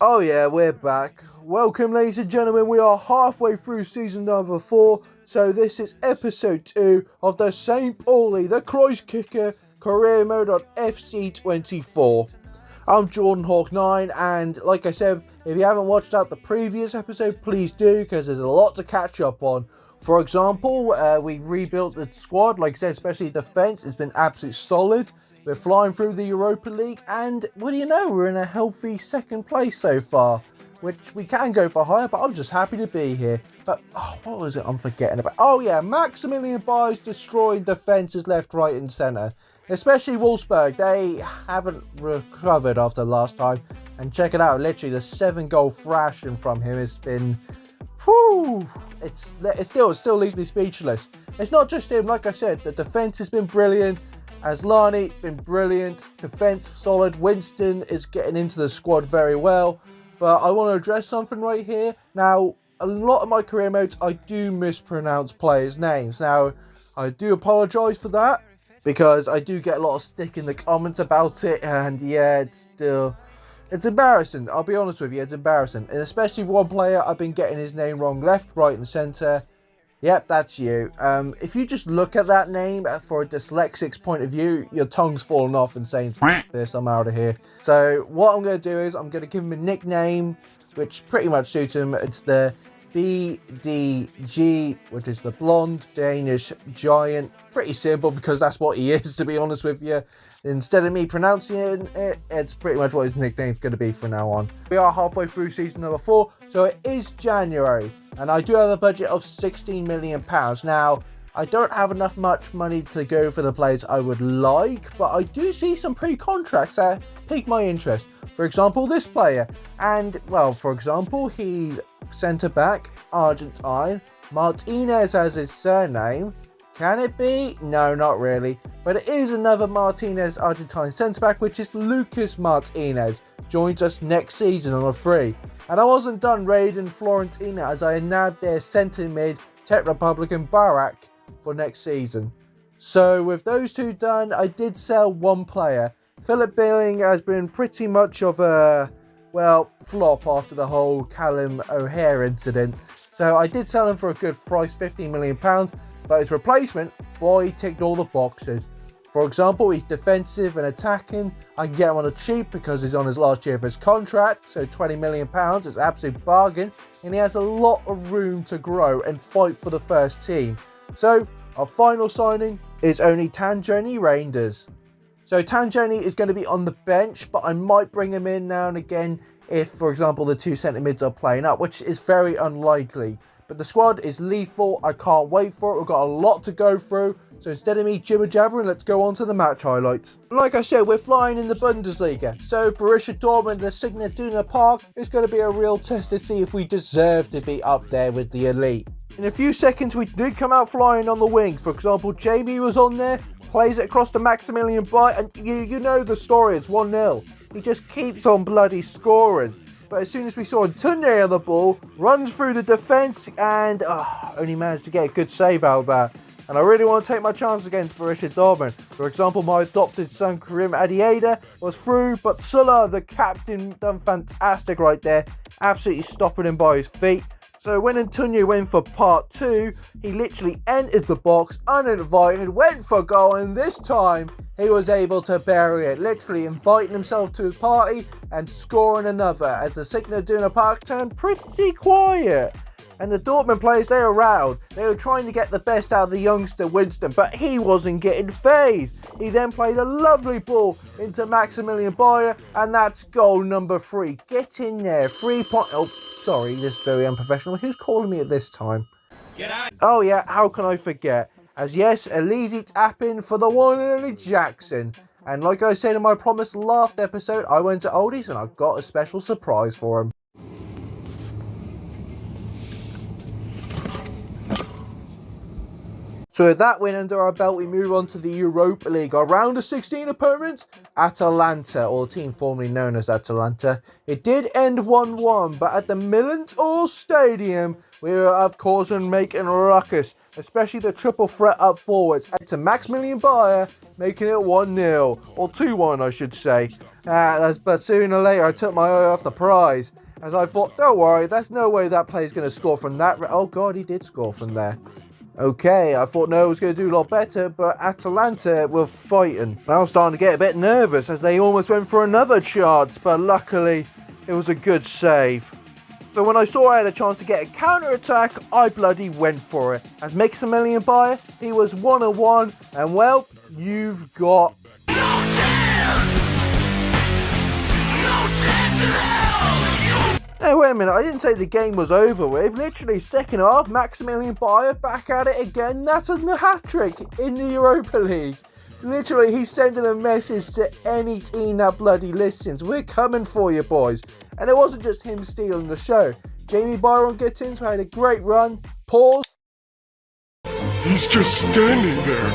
Oh yeah, we're back. Welcome ladies and gentlemen, we are halfway through season number 4, so this is episode 2 of the St. Pauli, the Kiezkicker Career Mode on FC24. I'm Jordan Hawk 9, and like I said, if you haven't watched out the previous episode, please do, because there's a lot to catch up on. For example, we rebuilt the squad, like I said, especially defence. It's been absolutely solid. We're flying through the Europa League, and what do you know, we're in a healthy second place so far, which we can go for higher, but I'm just happy to be here. But, what was it I'm forgetting about? Oh yeah, Maximilian Bayer's destroying defences left, right and centre. Especially Wolfsburg, they haven't recovered after last time. And check it out, literally the 7-goal thrashing from him has been... Whew, it still leaves me speechless. It's not just him, like I said, the defence has been brilliant. Aslani been brilliant, defence solid. Winston is getting into the squad very well. But I want to address something right here. Now, a lot of my career modes, I do mispronounce players' names. Now, I do apologise for that, because I do get a lot of stick in the comments about it. And yeah, it's embarrassing. I'll be honest with you, it's embarrassing. And especially one player, I've been getting his name wrong left, right and centre. Yep, that's you. If you just look at that name for a dyslexic's point of view, your tongue's falling off and saying, "F this, I'm out of here." So what I'm going to do is I'm going to give him a nickname, which pretty much suits him. It's the BDG, which is the blonde Danish giant. Pretty simple, because that's what he is, to be honest with you. Instead of me pronouncing it, it's pretty much what his nickname's going to be from now on. We are halfway through season number 4, so it is January, and I do have a budget of £16 million. Now, I don't have much money to go for the players I would like, but I do see some pre-contracts that pique my interest. For example, this player, and, well, for example, he's centre-back, Argentine, Martinez as his surname. Can it be? No, not really. But it is another Martinez Argentine centre-back, which is Lucas Martinez. Joins us next season on a free. And I wasn't done raiding Florentina, as I nabbed their centre-mid Czech Republican Barak for next season. So with those two done, I did sell one player. Philip Billing has been pretty much of a, well, flop after the whole Callum O'Hare incident. So I did sell him for a good price, £15 million. But his replacement, boy, he ticked all the boxes. For example, he's defensive and attacking. I can get him on a cheap because he's on his last year of his contract. So £20 million is an absolute bargain. And he has a lot of room to grow and fight for the first team. So our final signing is only Tanjani Reinders. So Tanjani is going to be on the bench, but I might bring him in now and again if, for example, the two centre mids are playing up, which is very unlikely. But the squad is lethal. I can't wait for it. We've got a lot to go through. So instead of me jibber-jabbering, let's go on to the match highlights. Like I said, we're flying in the Bundesliga. So Borussia Dortmund, the Signal Iduna Park, is going to be a real test to see if we deserve to be up there with the elite. In a few seconds, we did come out flying on the wings. For example, JB was on there, plays it across to Maximilian Bay, and you know the story, it's 1-0. He just keeps on bloody scoring. But as soon as we saw Tunde on the ball, runs through the defence and only managed to get a good save out of that. And I really want to take my chance against Borussia Dortmund. For example, my adopted son Karim Adieda was through, but Sulla, the captain, done fantastic right there. Absolutely stopping him by his feet. So when Antonio went for part 2, he literally entered the box uninvited, went for goal, and this time he was able to bury it, literally inviting himself to his party and scoring another as the Signal Iduna Park turned pretty quiet. And the Dortmund players, they were rattled. They were trying to get the best out of the youngster Winston, but he wasn't getting phased. He then played a lovely ball into Maximilian Bayer, and that's goal number 3. Get in there, 3 point... Oh, sorry, this is very unprofessional. Who's calling me at this time? Get out! Oh yeah, how can I forget? As yes, Elise tapping for the one and only Jackson. And like I said in my promise last episode, I went to Oldies and I got a special surprise for him. So with that win under our belt, we move on to the Europa League. Our round of 16 opponents, Atalanta, or the team formerly known as Atalanta. It did end 1-1, but at the Millentor Stadium, we were of course making a ruckus, especially the triple threat up forwards. And to Maximilian Bayer, making it 1-0, or 2-1 I should say. But sooner or later I took my eye off the prize, as I thought, don't worry, there's no way that player's going to score from that. Oh god, he did score from there. Okay, I thought no, it was going to do a lot better, but Atalanta were fighting. I was starting to get a bit nervous as they almost went for another chance, but luckily it was a good save. So when I saw I had a chance to get a counter-attack, I bloody went for it. As Maximilian Bayer, he was 1-1, and well, you've got no chance! No chance in hell! Hey, wait a minute, I didn't say the game was over with. Literally, second half, Maximilian Bayer back at it again. That's a hat-trick in the Europa League. Literally, he's sending a message to any team that bloody listens. We're coming for you, boys. And it wasn't just him stealing the show. Jamie Byron Gittins had a great run. Pause. He's just standing there,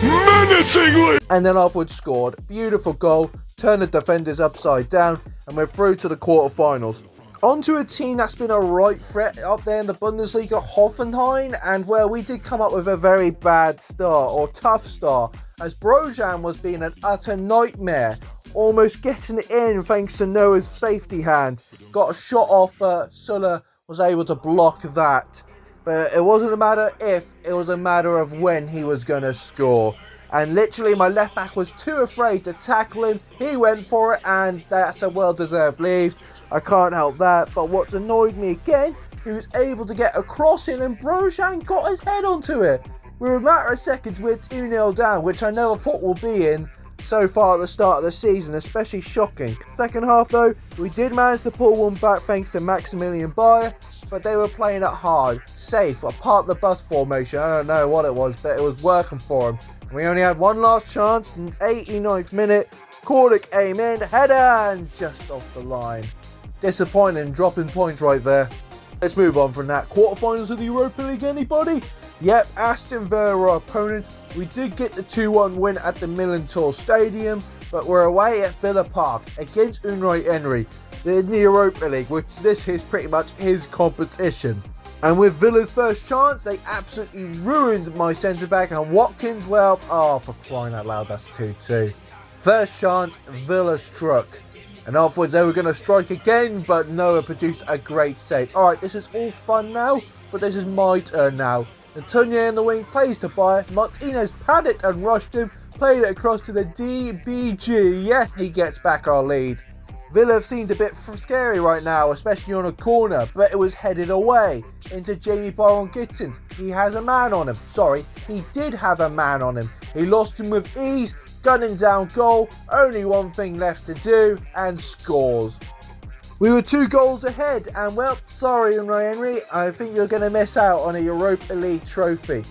menacingly. And then afterwards scored. Beautiful goal. Turned the defenders upside down. And we're through to the quarterfinals. On to a team that's been a right threat up there in the Bundesliga, Hoffenheim, and well, we did come up with a very bad start, or tough start, as Brojan was being an utter nightmare, almost getting it in thanks to Noah's safety hand. Got a shot off, but Sulla was able to block that. But it wasn't a matter if, it was a matter of when he was going to score. And literally my left back was too afraid to tackle him. He went for it, and that's a well-deserved leave. I can't help that, but what's annoyed me again, he was able to get a cross in and Brojan got his head onto it. We were a matter of seconds, we're 2-0 down, which I never thought we'll be in so far at the start of the season, especially shocking. Second half though, we did manage to pull one back thanks to Maximilian Bayer, but they were playing it hard, safe, apart the bus formation. I don't know what it was, but it was working for them. We only had one last chance in 89th minute. Kordic aim in, header, and just off the line. Disappointing, dropping points right there. Let's move on from that. Quarterfinals of the Europa League, anybody? Yep, Aston Villa were our opponent. We did get the 2-1 win at the Millentor Stadium, but we're away at Villa Park against Unai Emery in the Europa League, which this is pretty much his competition. And with Villa's first chance, they absolutely ruined my centre-back, and Watkins, well, oh, for crying out loud, that's 2-2. First chance, Villa struck. And afterwards they were going to strike again, but Noah produced a great save. Alright, this is all fun now, but this is my turn now. Antonio in the wing plays to Bayer. Martinez panicked and rushed him, played it across to the DBG. Yeah, he gets back our lead. Villa seemed a bit scary right now, especially on a corner, but it was headed away into Jamie Byron Gittins. He has a man on him. Sorry, he did have a man on him. He lost him with ease. Gunning down goal, only one thing left to do, and scores. We were 2 goals ahead, and well, sorry Unai Emery, I think you're going to miss out on a Europa League trophy.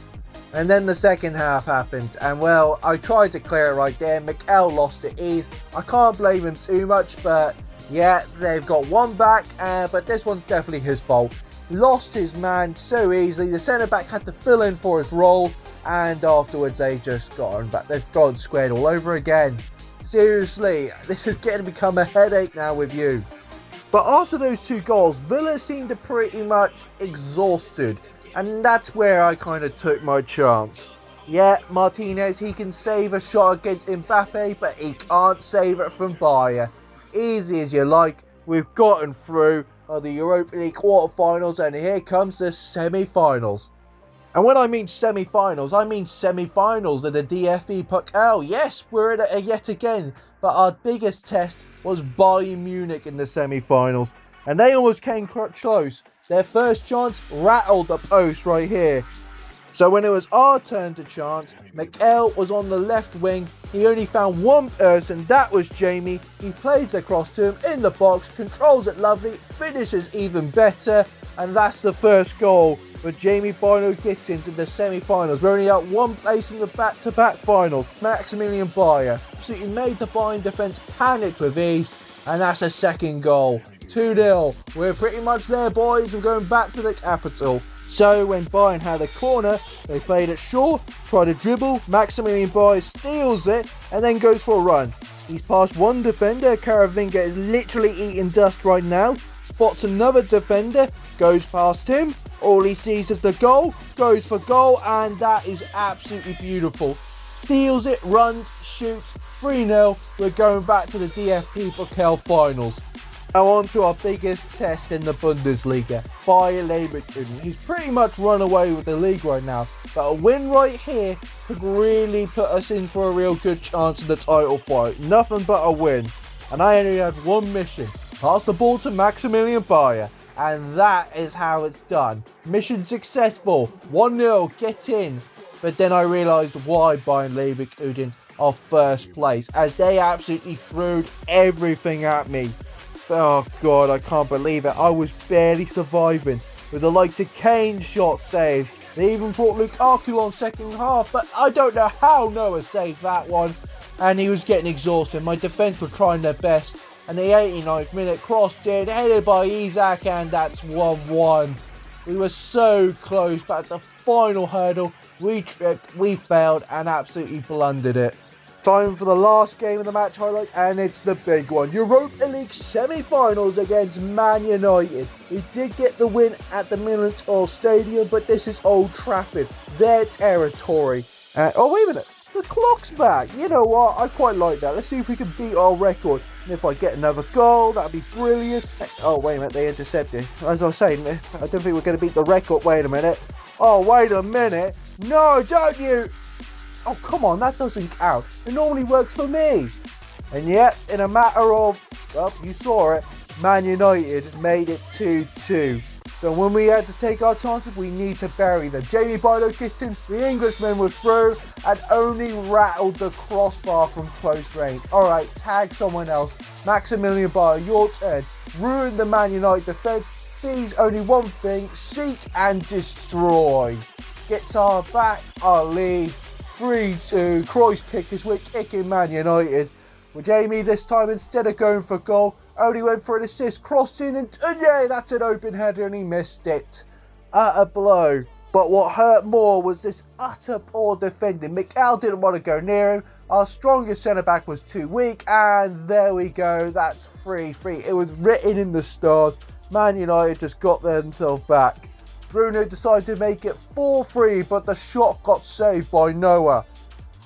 And then the second half happened, and well, I tried to clear it right there. Mikel lost at ease. I can't blame him too much, but yeah, they've got one back, but this one's definitely his fault. Lost his man so easily. The centre-back had to fill in for his role, and afterwards they just got on back. They've gone squared all over again. Seriously, this is getting to become a headache now with you. But after those 2 goals, Villa seemed to pretty much exhausted, and that's where I kind of took my chance. Yeah, Martinez, he can save a shot against Mbappe, but he can't save it from Bayer. Easy as you like, we've gotten through the Europa League quarterfinals, and here comes the semi-finals. And when I mean semi-finals, I mean semi-finals of the DFB Pokal. Yes, we're in it yet again, but our biggest test was Bayern Munich in the semi-finals, and they almost came close. Their first chance rattled the post right here. So when it was our turn to chance, Mikel was on the left wing. He only found one person, that was Jamie. He plays across to him in the box, controls it lovely, finishes even better, and that's the first goal. But Jamie Byron gets into the semi-finals. We're only up one place in the back-to-back finals. Maximilian Bayer absolutely made the Bayern defence panic with ease, and that's a second goal. 2-0. We're pretty much there, boys. We're going back to the capital. So when Bayern had a corner, they played it short, tried to dribble, Maximilian Bayer steals it, and then goes for a run. He's past one defender, Caravinga is literally eating dust right now, spots another defender, goes past him, all he sees is the goal, goes for goal, and that is absolutely beautiful. Steals it, runs, shoots, 3-0, we're going back to the DFB Pokal finals. Now on to our biggest test in the Bundesliga, Bayer Leverkusen. He's pretty much run away with the league right now, but a win right here could really put us in for a real good chance in the title fight. Nothing but a win. And I only have one mission, pass the ball to Maximilian Bayer. And that is how it's done. Mission successful, 1-0, get in. But then I realised why Bayer Leverkusen are first place, as they absolutely threw everything at me. Oh god, I can't believe it. I was barely surviving with the likes of Kane shot saved. They even brought Lukaku on second half, but I don't know how Noah saved that one. And he was getting exhausted. My defence were trying their best. And the 89th minute crossed in, headed by Isaac, and that's 1-1. We were so close, but at the final hurdle, we tripped, we failed, and absolutely blundered it. Time for the last game of the match highlights, and it's the big one. Europa League semi-finals against Man United. We did get the win at the Millennium Stadium, but this is Old Trafford, their territory. Oh, wait a minute. The clock's back. You know what? I quite like that. Let's see if we can beat our record. And if I get another goal, that'd be brilliant. Oh, wait a minute. They intercepted. As I was saying, I don't think we're going to beat the record. Wait a minute. Oh, wait a minute. No, don't you? Oh, come on, that doesn't count. It normally works for me. And yet, in a matter of, well, you saw it, Man United made it 2-2. So when we had to take our chances, we need to bury them. Jamie Bylow Kitten, the Englishman, was through and only rattled the crossbar from close range. Alright, tag someone else. Maximilian Bayer, your turn. Ruin the Man United defence. Sees only one thing, seek and destroy. Gets our back, our lead. 3-2, Kiezkicker, we're kicking Man United. Well, Jamie this time, instead of going for goal, only went for an assist, crossed in, and yeah, that's an open header and he missed it. Utter blow. But what hurt more was this utter poor defending. Mikel didn't want to go near him. Our strongest centre-back was too weak, and there we go, that's 3-3. It was written in the stars. Man United just got themselves back. Bruno decided to make it 4-3, but the shot got saved by Noah.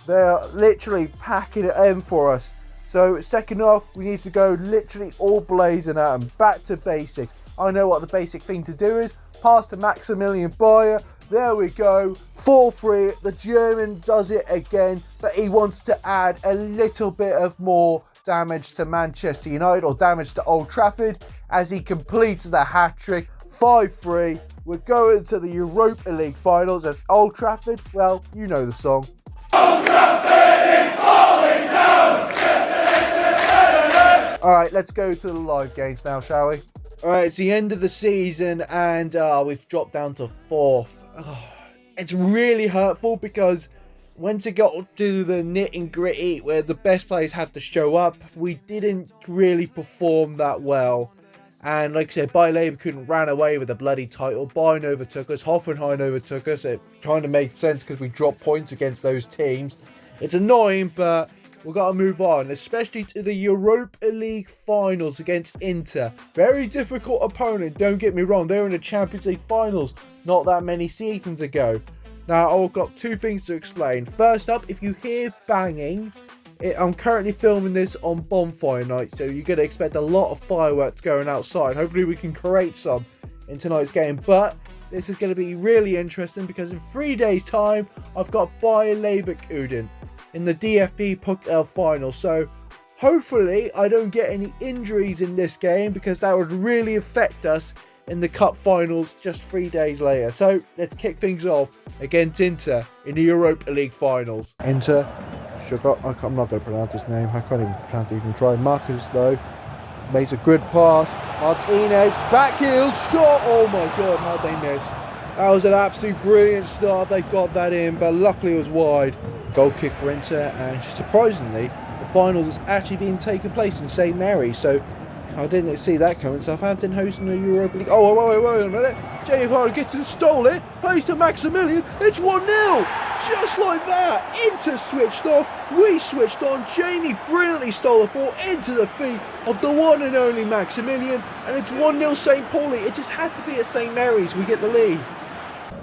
They're literally packing it in for us. So second half, we need to go literally all blazing at them. Back to basics. I know what the basic thing to do is. Pass to Maximilian Bayer. There we go. 4-3. The German does it again, but he wants to add a little bit of more damage to Manchester United, or damage to Old Trafford, as he completes the hat-trick. 5-3. We're going to the Europa League finals as Old Trafford. Well, you know the song. Old Trafford is falling down. Alright, let's go to the live games now, shall we? Alright, it's the end of the season and we've dropped down to 4th. It's really hurtful because once it got to the nit and gritty where the best players have to show up, we didn't really perform that well. And like I said, Bayer Leverkusen ran away with the bloody title. Bayern overtook us. Hoffenheim overtook us. It kind of made sense because we dropped points against those teams. It's annoying, but we've got to move on, especially to the Europa League finals against Inter. Very difficult opponent, don't get me wrong. They were in the Champions League finals not that many seasons ago. Now, I've got two things to explain. First up, if you hear banging, I'm currently filming this on bonfire night, so you're going to expect a lot of fireworks going outside. Hopefully we can create some in tonight's game, but this is going to be really interesting because in 3 days time I've got Bayer Leverkusen in the DFB Pokal final, so hopefully I don't get any injuries in this game because that would really affect us in the cup finals just 3 days later. So let's kick things off against Inter in the Europa League finals. Inter, I'm not going to pronounce his name. I can't even pronounce it, even try. Marcus though makes a good pass. Martinez, back heel shot. Oh my god, how'd they miss? That was an absolute brilliant start. They got that in, but luckily it was wide. Goal kick for Inter, and surprisingly the finals is actually being taken place in St. Mary's, so I didn't see that coming. Southampton hosting the Europa League. Oh, wait a minute. Jamie Vardy gets and stole it. Plays to Maximilian. It's 1-0. Just like that. Inter switched off. We switched on. Jamie brilliantly stole the ball into the feet of the one and only Maximilian. And it's 1-0 St. Pauli. It just had to be at St. Mary's. We get the lead.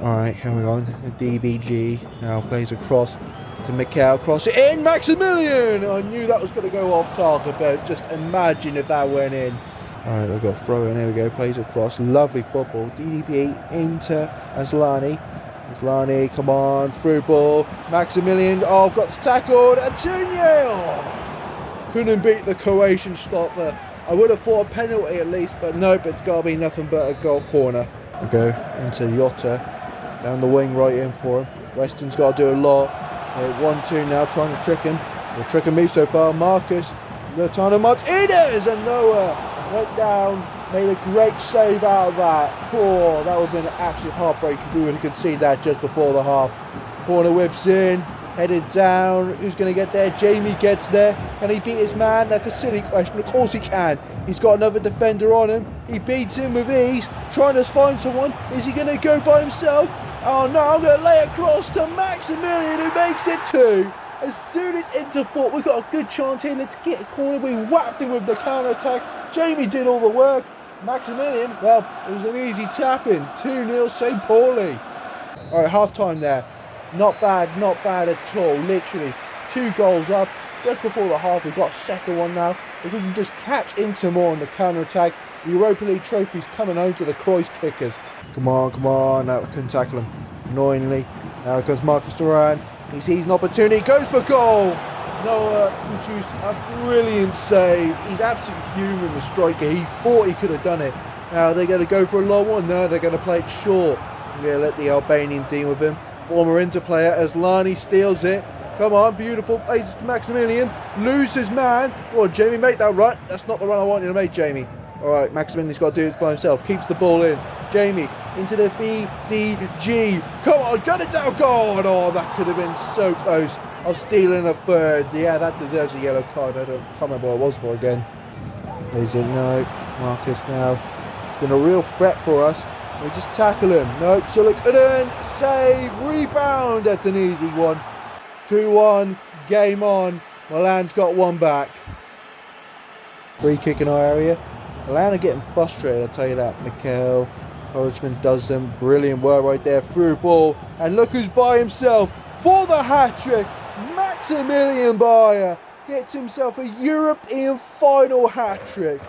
Alright, here we go. The DBG now plays across to Mikel, cross it in, Maximilian! I knew that was going to go off target, but just imagine if that went in. Alright, they've got a throw in, there we go, plays across, lovely football, DDB into Asllani. Asllani, come on, through ball, Maximilian, oh, got tackled, Antonio! Oh, couldn't beat the Croatian stopper. I would have thought a penalty at least, but nope, it's got to be nothing but a goal corner. We go into Jota, down the wing right in for him. Weston's got to do a lot. 1-2 now, trying to trick him. They're tricking me so far. Marcus, Lautaro Martinez, and Noah went down, made a great save out of that. Oh, that would have been an absolute heartbreak if we would have conceded that just before the half. Corner whips in, headed down. Who's going to get there? Jamie gets there. Can he beat his man? That's a silly question. Of course he can. He's got another defender on him. He beats him with ease, trying to find someone. Is he going to go by himself? Oh no, I'm going to lay across to Maximilian, who makes it 2. As soon as Inter thought we've got a good chance here, let's get a corner, we whacked him with the counter-attack. Jamie did all the work. Maximilian, well, it was an easy tap-in. 2-0 St. Pauli. Alright, half-time there. Not bad at all. Literally, 2 goals up. Just before the half, we've got a second one now. If we can just catch Inter more on the counter-attack, the Europa League trophy's coming home to the Kiezkickers. Come on. Now we couldn't tackle him. Annoyingly. Now comes Marcus Thuram. He sees an opportunity. Goes for goal. Noah produced a brilliant save. He's absolutely fuming, the striker. He thought he could have done it. Now they're going to go for a long one. No, they're going to play it short. They're going to let the Albanian deal with him. Former Inter player Asllani steals it. Come on, beautiful. Plays Maximilian. Loses man. Oh, Jamie, make that run. That's not the run I want you to make, Jamie. Alright, Maximilian's got to do it by himself. Keeps the ball in. Jamie into the BDG. Come on, got it down. God, oh, that could have been so close. I was stealing a third. Yeah, that deserves a yellow card. I can't remember what it was for again. Plays it, no. Marcus now. It's been a real threat for us. We just tackle him. Nope, Sullivan. Save. Rebound. That's an easy one. 2-1. Game on. Milan's got one back. Free kick in our area. Milan are getting frustrated, I'll tell you that. Mikel Horachman does them. Brilliant work right there. Through ball. And look who's by himself for the hat-trick. Maximilian Bayer gets himself a European final hat-trick.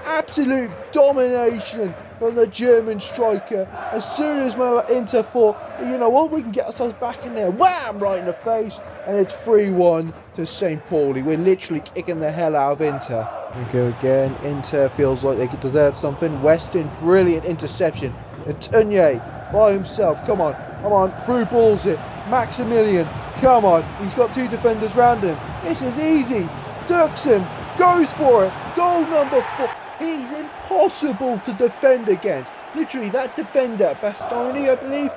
Absolute domination from the German striker. As soon as Inter thought, you know what, we can get ourselves back in there. Wham! Right in the face. And it's 3-1 to St. Pauli. We're literally kicking the hell out of Inter. We go again. Inter feels like they deserve something. Weston, brilliant interception. Antonio by himself. Come on. Through balls it. Maximilian. Come on. He's got 2 defenders round him. This is easy. Ducks him. Goes for it. Goal number 4. He's impossible to defend against. Literally, that defender, Bastoni, I believe,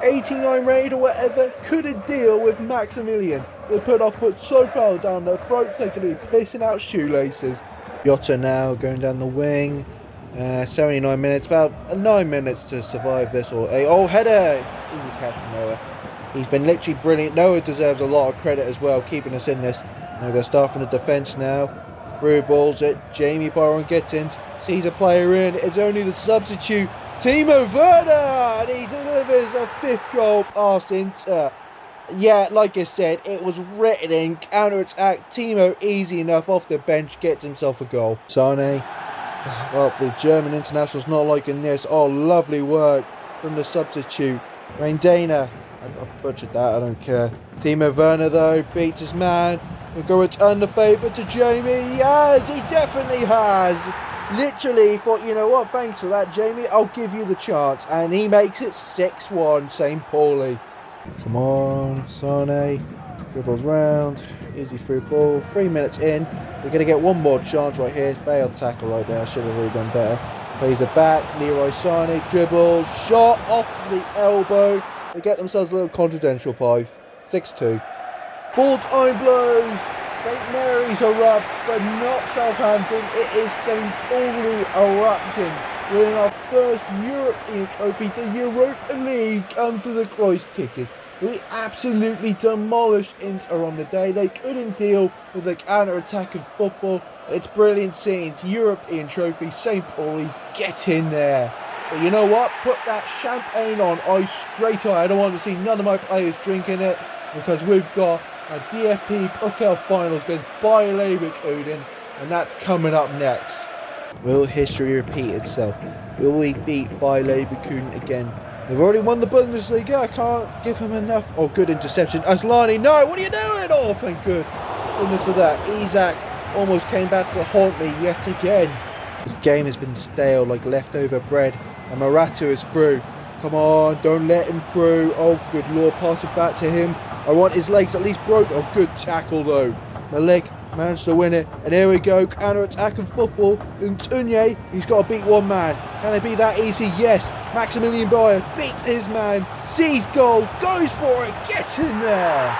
89 rated or whatever, couldn't deal with Maximilian. They put our foot so far down their throats they could be pissing out shoelaces. Jota now going down the wing. 79 minutes, about 9 minutes to survive this. Header! Easy catch from Noah. He's been literally brilliant. Noah deserves a lot of credit as well, keeping us in this. Now we're going to start from the defence now. Through balls it. Jamie Byron gets in. Sees a player in. It's only the substitute. Timo Werner! And he delivers a 5th goal past Inter. Yeah, like I said, it was written in. Counter-attack. Timo, easy enough, off the bench, gets himself a goal. Sane. Well, the German international's not liking this. Oh, lovely work from the substitute. Reindana. I've butchered that, I don't care. Timo Werner, though, beats his man. We'll go return the favour to Jamie. Yes, he definitely has. Literally thought, you know what, thanks for that, Jamie. I'll give you the chance. And he makes it 6-1, St. Pauli. Come on, Sane. Dribbles round. Easy through ball. 3 minutes in. We're going to get one more chance right here. Failed tackle right there. Should have really done better. Plays it back. Leroy Sane. Dribbles. Shot off the elbow. They get themselves a little continental pie. 6-2. Full time blows. St. Mary's erupts, but not Southampton. It is St. Pauli erupting. Winning our first European trophy. The Europa League comes to the Kiezkickers. We absolutely demolished Inter on the day. They couldn't deal with the counter-attack of football. It's brilliant seeing European trophy. St. Pauli's, get in there. But you know what? Put that champagne on ice straight away. I don't want to see none of my players drinking it, because we've got a DFB Pokal Finals against Bayer Leverkusen, and that's coming up next. Will history repeat itself? Will we beat Bayer Leverkusen again? They've already won the Bundesliga. I can't give him enough. Oh, good interception. Aslani, no, what are you doing? Oh, thank goodness for that. Isak almost came back to haunt me yet again. This game has been stale like leftover bread, and Morata is through. Come on, don't let him through. Oh, good lord, pass it back to him. I want his legs at least broke. Oh, good tackle though. Malik managed to win it, and here we go, counter-attack of football. Tunye, he's got to beat one man. Can it be that easy? Yes. Maximilian Bayer beats his man, sees goal, goes for it, gets in there.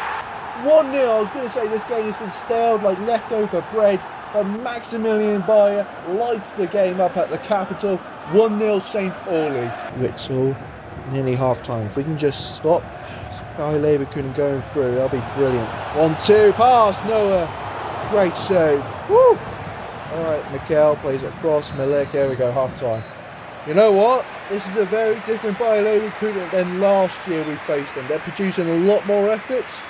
1-0. I was going to say this game has been stale like leftover bread, but Maximilian Bayer lights the game up at the capital. 1-0 St. Pauli. Witzel, nearly half-time. If we can just stop Bayer Leverkusen going through, that'll be brilliant. 1-2, pass, Noah. Great save. Woo! Alright, Mikel plays it across. Malik, here we go, half-time. You know what? This is a very different Bayer Leverkusen than last year we faced them. They're producing a lot more efforts.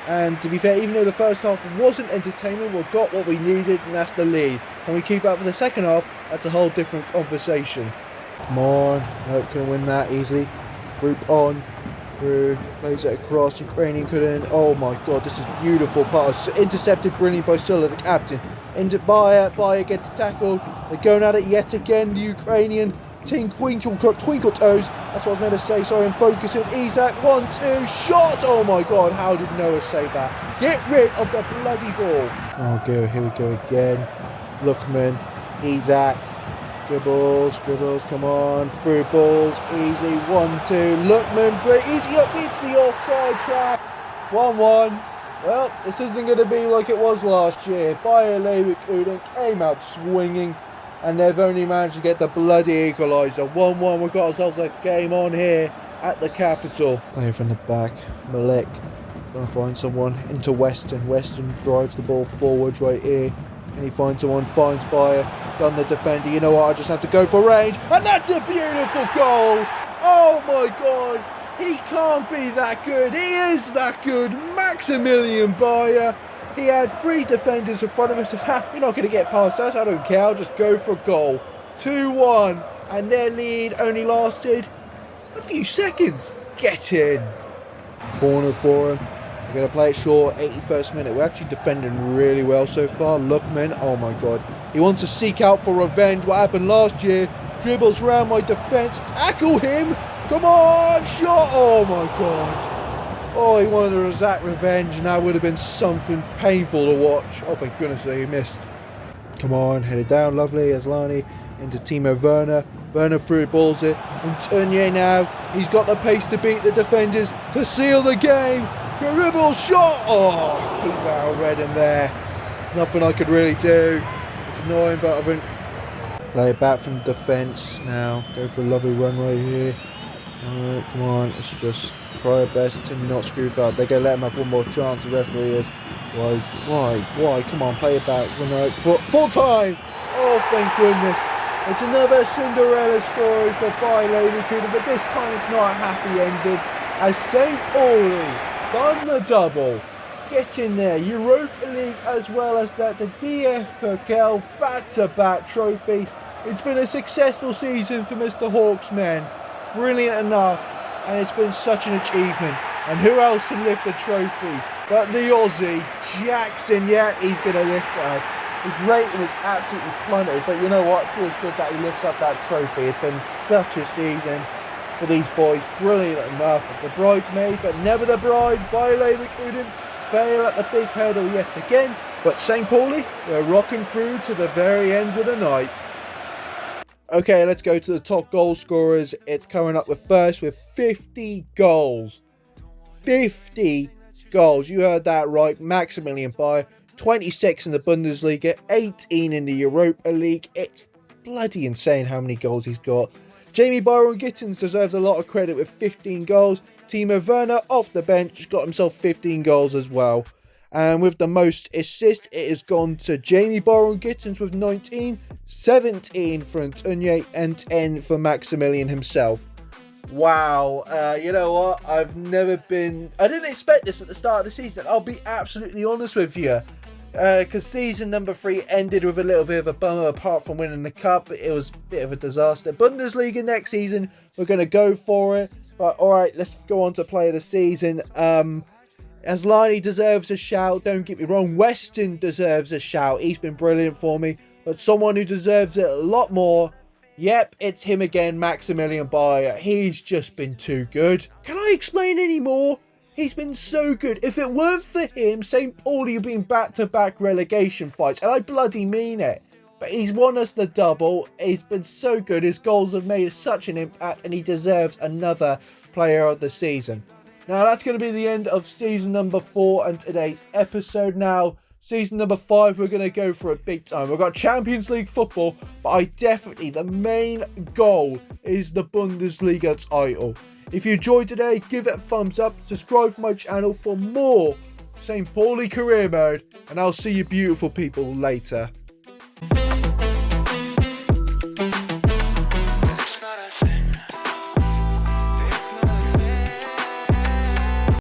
And to be fair, even though the first half wasn't entertaining, we got what we needed, and that's the lead. Can we keep up for the second half? That's a whole different conversation. Come on. Nope, couldn't win that easily. Fruit on. Through, plays it across, Ukrainian couldn't. Oh my god, this is beautiful pass. Intercepted brilliant by Sulla, the captain. Into Bayer gets tackled. They're going at it yet again, the Ukrainian team. Twinkle toes, that's what I was meant to say, sorry, I'm focusing. Isak, 1-2, shot! Oh my god, how did Noah save that? Get rid of the bloody ball. Oh good, here we go again. Lookman, Isak. Dribbles, come on, through balls, easy, 1-2, Lookman, break, easy up, beats the offside trap, 1-1, well, this isn't going to be like it was last year. Bayer Leverkusen came out swinging, and they've only managed to get the bloody equaliser, 1-1, we've got ourselves a game on here at the capital. Player from the back, Malik, gonna find someone into Weston drives the ball forward right here. And he finds someone, finds Bayer, done the defender. You know what, I just have to go for range. And that's a beautiful goal. Oh my god, he can't be that good. He is that good. Maximilian Bayer. He had 3 defenders in front of him. So, you're not going to get past us. I don't care. I'll just go for a goal. 2-1. And their lead only lasted a few seconds. Get in. Corner for him. We're going to play it short, 81st minute. We're actually defending really well so far. Lookman, oh my god. He wants to seek out for revenge. What happened last year? Dribbles around my defence. Tackle him. Come on, shot. Oh my god. Oh, he wanted the exact revenge, and that would have been something painful to watch. Oh, thank goodness he missed. Come on, headed down, lovely. Aslani into Timo Werner. Werner through balls it. And Tunye now. He's got the pace to beat the defenders to seal the game. Dribble shot! Oh, keep that red in there. Nothing I could really do. It's annoying, but I think play it back from defence now. Go for a lovely run right here. Alright, come on. Let's just try our best to not screw up. They're going to let him have one more chance. The referee is. Why? Come on, play it back. Full time! Oh, thank goodness. It's another Cinderella story for Bayer Leverkusen, but this time it's not a happy ending. As St. Pauli done the double. Get in there. Europa League as well as that. The DF Pokal back-to-back trophies. It's been a successful season for Mr.Hawk's men. Brilliant enough. And it's been such an achievement. And who else to lift the trophy but the Aussie, Jackson? Yeah, he's going to lift it up. His rating is absolutely plummeted. But you know what? It feels good that he lifts up that trophy. It's been such a season for these boys. Brilliant enough. The bridesmaid, but never the bride. Bayer Leverkusen fail at the big hurdle yet again. But St. Pauli, we're rocking through to the very end of the night. Okay, let's go to the top goal scorers. It's coming up with first with 50 goals. 50 goals. You heard that right. Maximilian Bayer. 26 in the Bundesliga, 18 in the Europa League. It's bloody insane how many goals he's got. Jamie Byron Gittins deserves a lot of credit with 15 goals. Timo Werner off the bench got himself 15 goals as well. And with the most assists, it has gone to Jamie Byron Gittins with 19, 17 for Antonio, and 10 for Maximilian himself. Wow, you know what? I didn't expect this at the start of the season. I'll be absolutely honest with you. Because season number 3 ended with a little bit of a bummer apart from winning the cup. It was a bit of a disaster. Bundesliga next season, we're going to go for it. But alright, let's go on to player of the season. Asllani deserves a shout, don't get me wrong. Weston deserves a shout. He's been brilliant for me. But someone who deserves it a lot more, yep, it's him again, Maximilian Bayer. He's just been too good. Can I explain any more? He's been so good. If it weren't for him, St. Pauli would be in back-to-back relegation fights. And I bloody mean it. But he's won us the double. He's been so good. His goals have made such an impact. And he deserves another player of the season. Now, that's going to be the end of season number 4 and today's episode. Now, season number 5, we're going to go for it big time. We've got Champions League football, but the main goal is the Bundesliga title. If you enjoyed today, give it a thumbs up, subscribe to my channel for more St. Pauli Career Mode, and I'll see you beautiful people later.